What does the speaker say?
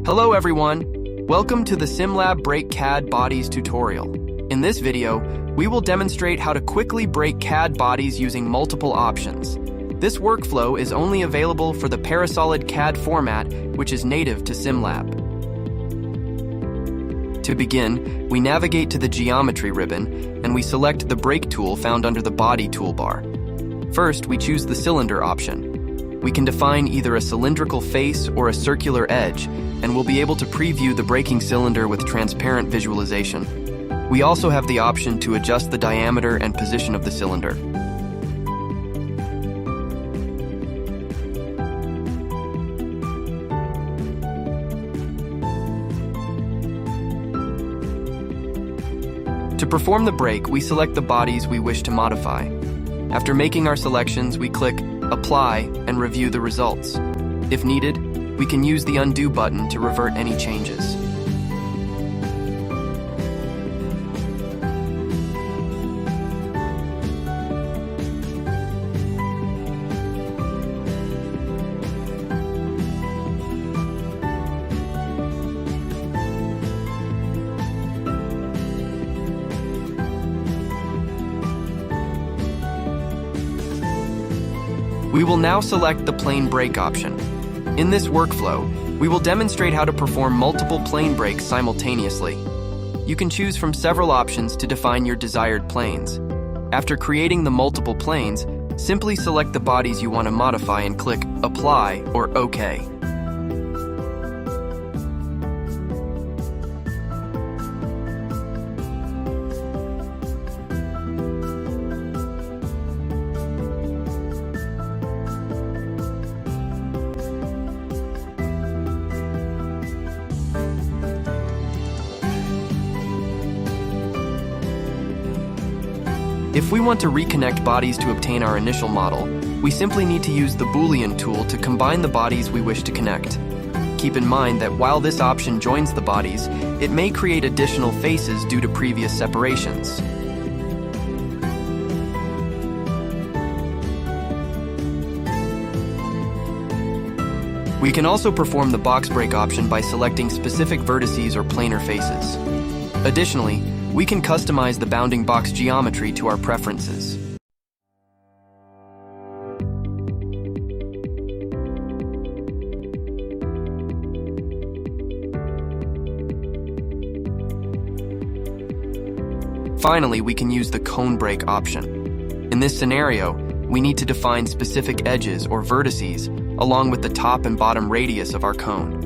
Hello everyone! Welcome to the SimLab Break CAD Bodies tutorial. In this video, we will demonstrate how to quickly break CAD bodies using multiple options. This workflow is only available for the Parasolid CAD format, which is native to SimLab. To begin, we navigate to the Geometry ribbon, and we select the Break tool found under the Body toolbar. First, we choose the Cylinder option. We can define either a cylindrical face or a circular edge, and we'll be able to preview the breaking cylinder with transparent visualization. We also have the option to adjust the diameter and position of the cylinder. To perform the break, we select the bodies we wish to modify. After making our selections, we click Apply and review the results. If needed, we can use the Undo button to revert any changes. We will now select the plane break option. In this workflow, we will demonstrate how to perform multiple plane breaks simultaneously. You can choose from several options to define your desired planes. After creating the multiple planes, simply select the bodies you want to modify and click Apply or OK. If we want to reconnect bodies to obtain our initial model, we simply need to use the Boolean tool to combine the bodies we wish to connect. Keep in mind that while this option joins the bodies, it may create additional faces due to previous separations. We can also perform the box break option by selecting specific vertices or planar faces. Additionally, we can customize the bounding box geometry to our preferences. Finally, we can use the cone break option. In this scenario, we need to define specific edges or vertices along with the top and bottom radius of our cone.